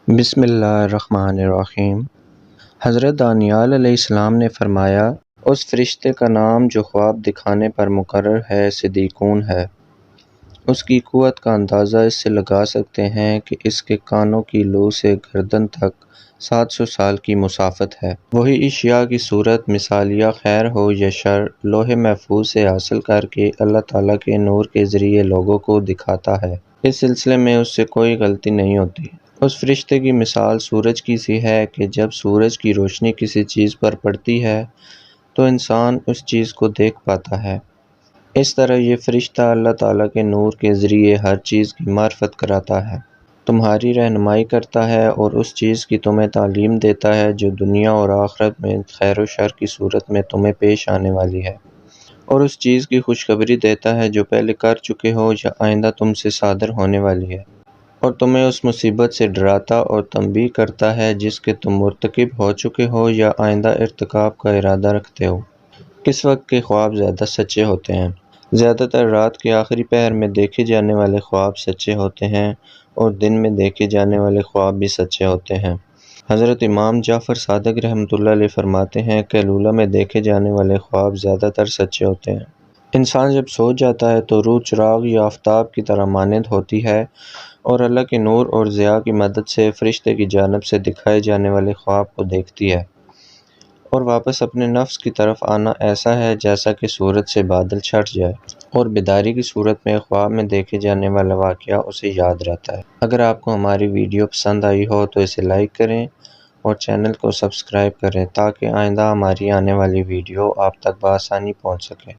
بسم اللہ الرحمن الرحیم۔ حضرت دانیال علیہ السلام نے فرمایا، اس فرشتے کا نام جو خواب دکھانے پر مقرر ہے صدیقون ہے۔ اس کی قوت کا اندازہ اس سے لگا سکتے ہیں کہ اس کے کانوں کی لو سے گردن تک 700 سال کی مسافت ہے۔ وہی اشیاء کی صورت مثالیہ خیر ہو یا شر لوح محفوظ سے حاصل کر کے اللہ تعالیٰ کے نور کے ذریعے لوگوں کو دکھاتا ہے۔ اس سلسلے میں اس سے کوئی غلطی نہیں ہوتی۔ اس فرشتے کی مثال سورج کی سی ہے کہ جب سورج کی روشنی کسی چیز پر پڑتی ہے تو انسان اس چیز کو دیکھ پاتا ہے۔ اس طرح یہ فرشتہ اللہ تعالیٰ کے نور کے ذریعے ہر چیز کی معرفت کراتا ہے، تمہاری رہنمائی کرتا ہے اور اس چیز کی تمہیں تعلیم دیتا ہے جو دنیا اور آخرت میں خیر و شر کی صورت میں تمہیں پیش آنے والی ہے، اور اس چیز کی خوشخبری دیتا ہے جو پہلے کر چکے ہو یا آئندہ تم سے صادر ہونے والی ہے، اور تمہیں اس مصیبت سے ڈراتا اور تنبیہ کرتا ہے جس کے تم مرتکب ہو چکے ہو یا آئندہ ارتکاب کا ارادہ رکھتے ہو۔ کس وقت کے خواب زیادہ سچے ہوتے ہیں؟ زیادہ تر رات کے آخری پہر میں دیکھے جانے والے خواب سچے ہوتے ہیں، اور دن میں دیکھے جانے والے خواب بھی سچے ہوتے ہیں۔ حضرت امام جعفر صادق رحمۃ اللہ علیہ فرماتے ہیں، قیلولہ میں دیکھے جانے والے خواب زیادہ تر سچے ہوتے ہیں۔ انسان جب سو جاتا ہے تو روح چراغ یا آفتاب کی طرح مانند ہوتی ہے، اور اللہ کے نور اور ضیاء کی مدد سے فرشتے کی جانب سے دکھائے جانے والے خواب کو دیکھتی ہے، اور واپس اپنے نفس کی طرف آنا ایسا ہے جیسا کہ سورج سے بادل چھٹ جائے، اور بیداری کی صورت میں خواب میں دیکھے جانے والا واقعہ اسے یاد رہتا ہے۔ اگر آپ کو ہماری ویڈیو پسند آئی ہو تو اسے لائک کریں اور چینل کو سبسکرائب کریں تاکہ آئندہ ہماری آنے والی ویڈیو آپ تک بآسانی پہنچ سکے۔